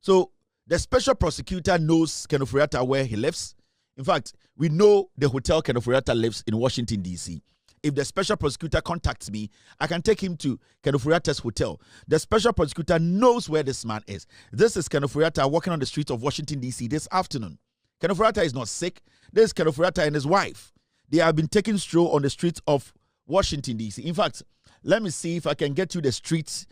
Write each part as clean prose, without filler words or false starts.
So the special prosecutor knows Ken Ofori Atta where he lives. In fact, we know the hotel Ken Ofori Atta lives in Washington, D.C. If the special prosecutor contacts me, I can take him to Ken Ofori Atta's hotel. The special prosecutor knows where this man is. This is Ken Ofori Atta walking on the streets of Washington, D.C. this afternoon. Ken Ofori Atta is not sick. This is Ken Ofori Atta and his wife. They have been taking stroll on the streets of Washington, D.C. In fact, let me see if I can get you the streets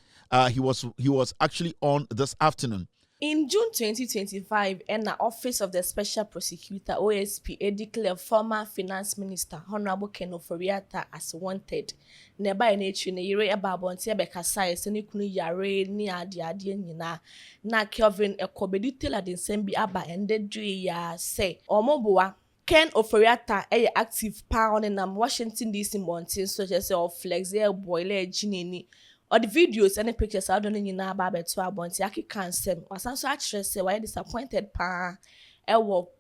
he was actually on this afternoon. In June 2025, the Office of the Special Prosecutor, OSP, declared former Finance Minister Honorable Ken Ofori Atta as wanted. Nearby nature, ne yere ababonti abekasa eseni kunu yare ni ade nyina na Kelvin ekobedi tela den sembi aba endedwe ya say omoboa Ken Ofori Atta active pa on nam Washington DC mountain so just of flex air boiler ginini. Or the videos and the pictures I don't know about to abonti aki cancel. Was also actually say why disappointed pa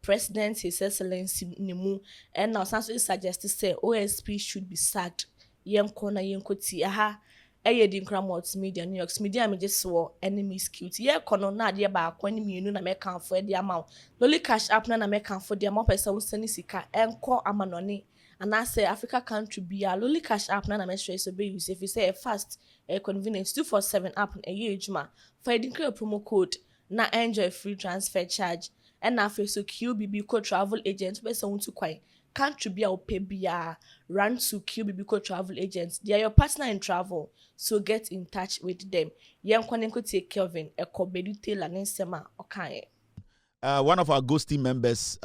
President His Excellency Nimu and now some suggested say OSP should be sacked. Yen corner yen koti aha ADINKRA multimedia New York's media me just saw enemies cute. Ye kono na de ba kwani mienu na meka for the amount. Loli cash app na meka for the amount person wo send sika enko amanoni. And I say Africa country be a loli cash app na make sure so be use if you say a fast a convenience 247 app on a ejuma for ADINKRA promo code na enjoy free transfer charge and na so QBB co travel agent we so to kwai country be a pay bia run to QBB co travel agents. They are your partner in travel, so get in touch with them. Yen kwanenko take Kelvin e kobedu tela nensema okaye. One of our ghost team members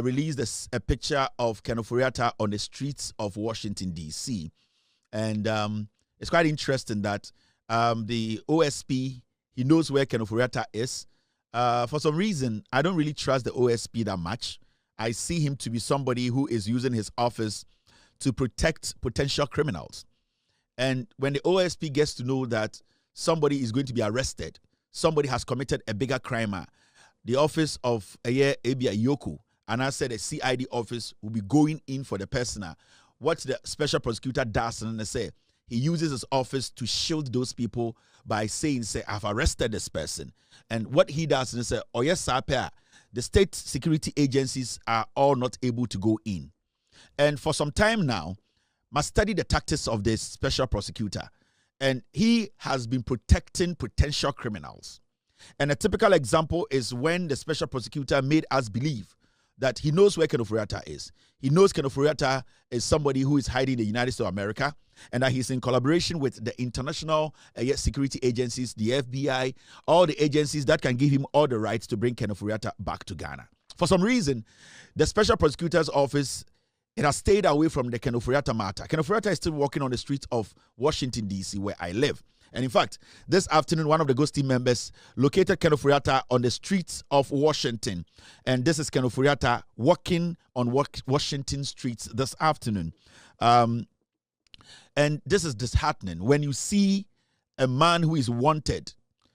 released a picture of Ken Ofori Atta on the streets of Washington, D.C. And it's quite interesting that the OSP, he knows where Ken Ofori Atta is. For some reason, I don't really trust the OSP that much. I see him to be somebody who is using his office to protect potential criminals. And when the OSP gets to know that somebody is going to be arrested, somebody has committed a bigger crime, the office of Abia Yoku, and I said the CID office will be going in for the person. What the special prosecutor does, and they say he uses his office to shield those people by saying, say, I've arrested this person. And what he does, and they say, oh yes, sir, the state security agencies are all not able to go in. And for some time now, must study the tactics of this special prosecutor. And he has been protecting potential criminals. And a typical example is when the special prosecutor made us believe that he knows where Ken Ofori Atta is. He knows Ken Ofori Atta is somebody who is hiding in the United States of America, and that he's in collaboration with the international security agencies, the FBI, all the agencies that can give him all the rights to bring Ken Ofori Atta back to Ghana. For some reason, the special prosecutor's office, it has stayed away from the Ken Ofori Atta matter. Ken Ofori Atta is still walking on the streets of Washington, D.C., where I live. And in fact, this afternoon, one of the ghost team members located Ken Ofori Atta on the streets of Washington. And this is Ken Ofori Atta walking on Washington streets this afternoon. And this is disheartening. When you see a man who is wanted,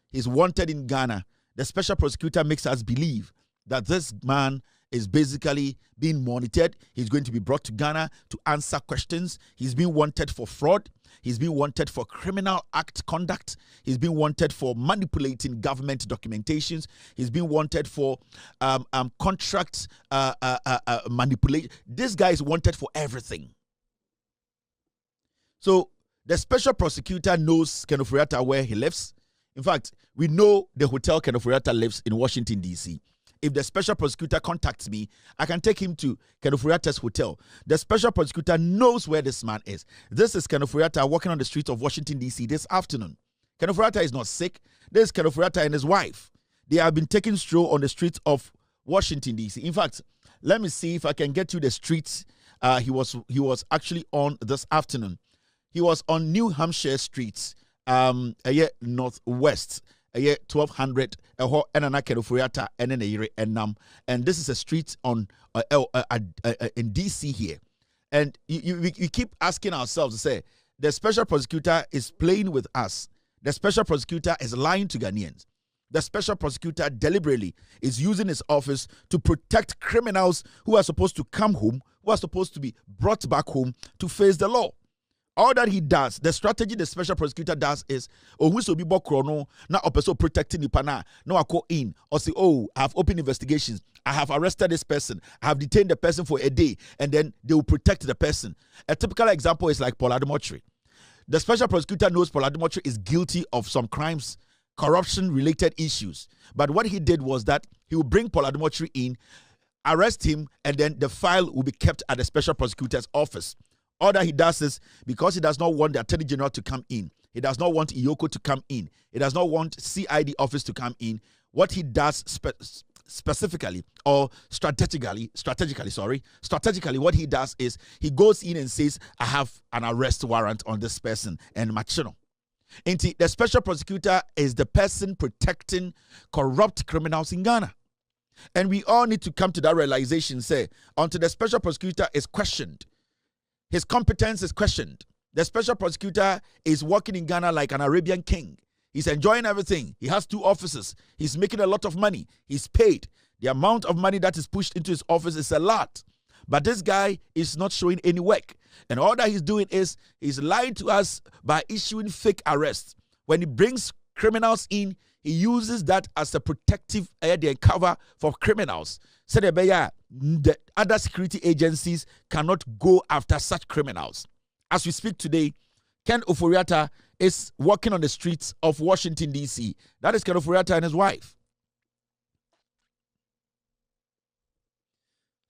he's wanted in Ghana, the special prosecutor makes us believe that this man is basically being monitored. He's going to be brought to Ghana to answer questions. He's being wanted for fraud. He's being wanted for criminal act conduct. He's being wanted for manipulating government documentations. He's being wanted for contract manipulation. This guy is wanted for everything. So the special prosecutor knows Ken Ofori Atta where he lives. In fact, we know the hotel Ken Ofori Atta lives in Washington, D.C. If the special prosecutor contacts me, I can take him to Ken Ofori Atta's hotel. The special prosecutor knows where this man is. This is Ken Ofori Atta walking on the streets of Washington, D.C. this afternoon. Ken Ofori Atta is not sick. This is Ken Ofori Atta and his wife. They have been taking stroll on the streets of Washington, D.C. In fact, let me see if I can get you the streets he was actually on this afternoon. He was on New Hampshire streets, northwest. 1200 and this is a street on in DC here, and we keep asking ourselves to say the special prosecutor is playing with us. The special prosecutor is lying to Ghanaians. The special prosecutor deliberately is using his office to protect criminals who are supposed to come home, who are supposed to be brought back home to face the law. All that he does, the strategy the special prosecutor does is, oh, who's will be bokrono, now a person protecting the pana, no, I call in, or say, oh, I have open investigations, I have arrested this person, I have detained the person for a day, and then they will protect the person. A typical example is like Paul Adamotri. The special prosecutor knows Paul Adamotri is guilty of some crimes, corruption-related issues. But what he did was that he will bring Paul Adamotri in, arrest him, and then the file will be kept at the special prosecutor's office. All that he does is, because he does not want the Attorney General to come in, he does not want Iyoko to come in, he does not want CID office to come in, what he does specifically or strategically, what he does is he goes in and says, I have an arrest warrant on this person and Machino. And the special prosecutor is the person protecting corrupt criminals in Ghana. And we all need to come to that realization, say, until the special prosecutor is questioned, his competence is questioned. The special prosecutor is working in Ghana like an Arabian king. He's enjoying everything. He has 2 offices. He's making a lot of money. He's paid. The amount of money that is pushed into his office is a lot. But this guy is not showing any work. And all that he's doing is he's lying to us by issuing fake arrests. When he brings criminals in, he uses that as a protective cover for criminals. So the other security agencies cannot go after such criminals. As we speak today, Ken Ofori Atta is walking on the streets of Washington, D.C. That is Ken Ofori Atta and his wife.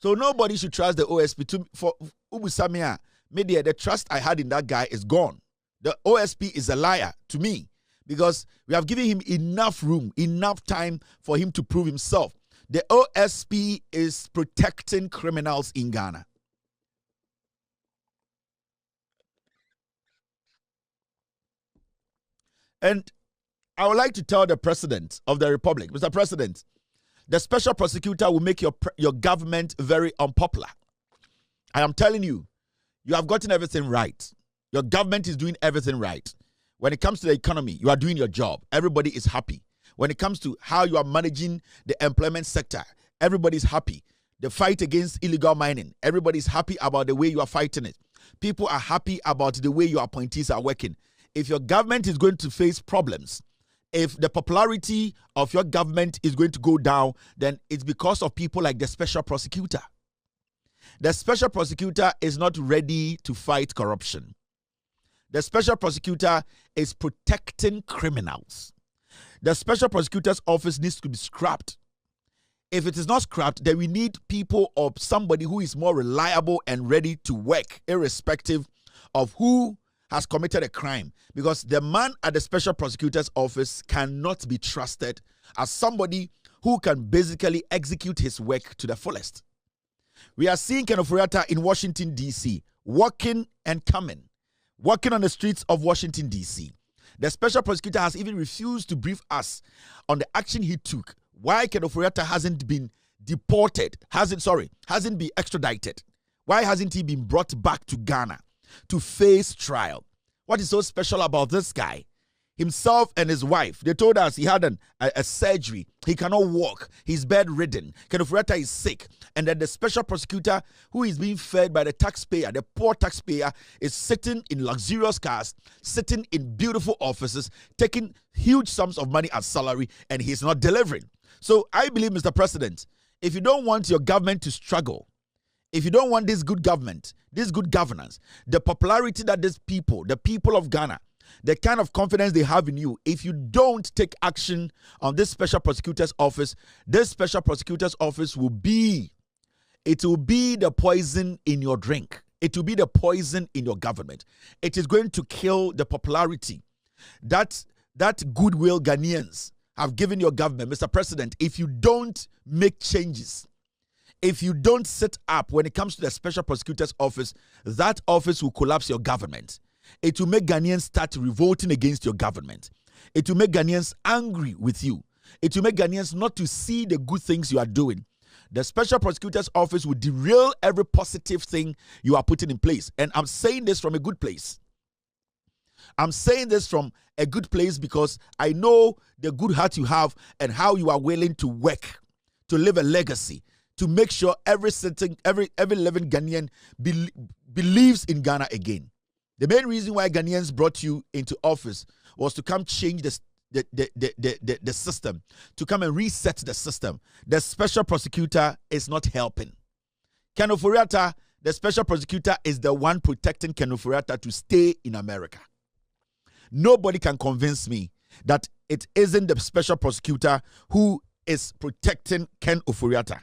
So nobody should trust the OSP. For Ubusamia, media, the trust I had in that guy is gone. The OSP is a liar to me because we have given him enough room, enough time for him to prove himself. The OSP is protecting criminals in Ghana. And I would like to tell the President of the Republic, Mr. President, the special prosecutor will make your government very unpopular. I am telling you, you have gotten everything right. Your government is doing everything right. When it comes to the economy, you are doing your job. Everybody is happy. When it comes to how you are managing the employment sector, everybody is happy. The fight against illegal mining, everybody is happy about the way you are fighting it. People are happy about the way your appointees are working. If your government is going to face problems, if the popularity of your government is going to go down, then it's because of people like the special prosecutor. The special prosecutor is not ready to fight corruption. The special prosecutor is protecting criminals. The special prosecutor's office needs to be scrapped. If it is not scrapped, then we need people or somebody who is more reliable and ready to work, irrespective of who has committed a crime. Because the man at the special prosecutor's office cannot be trusted as somebody who can basically execute his work to the fullest. We are seeing Ken Ofori Atta in Washington, D.C., walking and coming, walking on the streets of Washington, D.C. The special prosecutor has even refused to brief us on the action he took. Why Ken Ofori Atta hasn't been deported, hasn't been extradited. Why hasn't he been brought back to Ghana to face trial? What is so special about this guy? Himself and his wife, they told us he had a surgery. He cannot walk. He's bedridden. Ken Ofori Atta is sick. And then the special prosecutor, who is being fed by the taxpayer, the poor taxpayer, is sitting in luxurious cars, sitting in beautiful offices, taking huge sums of money as salary, and he's not delivering. So I believe, Mr. President, if you don't want your government to struggle, if you don't want this good government, this good governance, the popularity that these people, the people of Ghana, the kind of confidence they have in you, if you don't take action on this special prosecutor's office, this special prosecutor's office will be the poison in your drink. It will be the poison in your government. It is going to kill the popularity that goodwill Ghanaians have given your government. Mr. President, if you don't make changes, if you don't sit up when it comes to the special prosecutor's office, that office will collapse your government. It will make Ghanaians start revolting against your government. It will make Ghanaians angry with you. It will make Ghanaians not to see the good things you are doing. The special prosecutor's office will derail every positive thing you are putting in place. And I'm saying this from a good place. I'm saying this from a good place because I know the good heart you have and how you are willing to work, to leave a legacy, to make sure every living Ghanaian believes in Ghana again. The main reason why Ghanaians brought you into office was to come change the system, to come and reset the system. The special prosecutor is not helping. Ken Ofori Atta, the special prosecutor, is the one protecting Ken Ofori Atta to stay in America. Nobody can convince me that it isn't the special prosecutor who is protecting Ken Ofori Atta.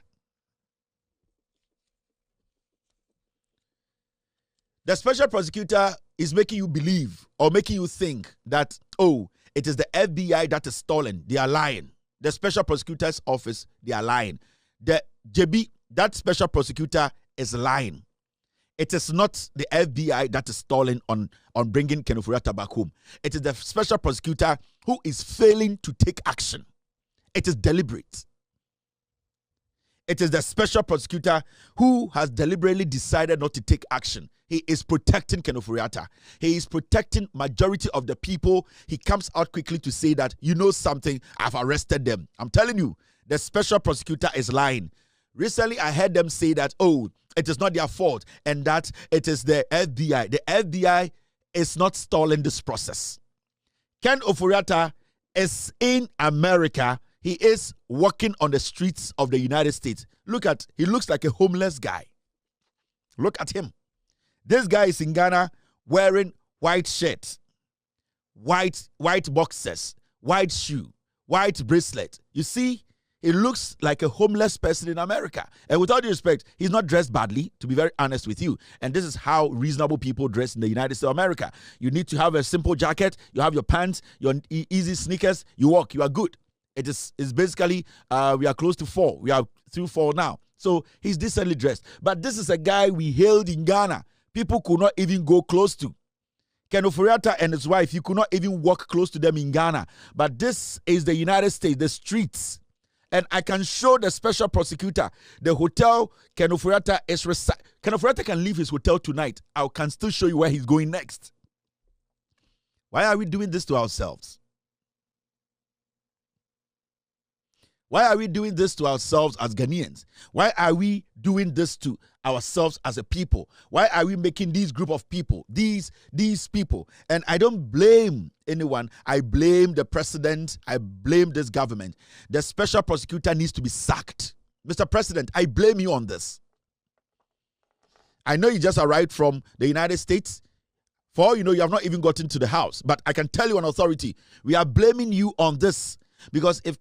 The special prosecutor is making you believe or making you think that, oh, it is the FBI that is stolen. They are lying. The special prosecutor's office, they are lying. The JB, that special prosecutor, is lying. It is not the FBI that is stalling on bringing Ken Ofori Atta back home. It is the special prosecutor who is failing to take action. It is deliberate. It is the special prosecutor who has deliberately decided not to take action. He is protecting Ken Ofori Atta. He is protecting majority of the people. He comes out quickly to say that, you know something, I've arrested them. I'm telling you, the special prosecutor is lying. Recently, I heard them say that, oh, it is not their fault and that it is the FBI. The FBI is not stalling this process. Ken Ofori Atta is in America. He is walking on the streets of the United States. He looks like a homeless guy. Look at him. This guy is in Ghana wearing white shirts, white boxers, white shoe, white bracelet. You see, he looks like a homeless person in America. And with all due respect, he's not dressed badly, to be very honest with you. And this is how reasonable people dress in the United States of America. You need to have a simple jacket, you have your pants, your easy sneakers, you walk, you are good. It's basically, we are close to 4. We are through 4 now. So he's decently dressed. But this is a guy we hailed in Ghana. People could not even go close to. Ken Ofori Atta and his wife, you could not even walk close to them in Ghana. But this is the United States, the streets. And I can show the special prosecutor the hotel Ken Ofori Atta is residing. Ken Ofori Atta can leave his hotel tonight. I can still show you where he's going next. Why are we doing this to ourselves? Why are we doing this to ourselves as Ghanaians? Why are we doing this to ourselves as a people? Why are we making these group of people, these people? And I don't blame anyone. I blame the president. I blame this government. The special prosecutor needs to be sacked. Mr. President, I blame you on this. I know you just arrived from the United States. For all you know, you have not even gotten to the house. But I can tell you on authority, we are blaming you on this. Because if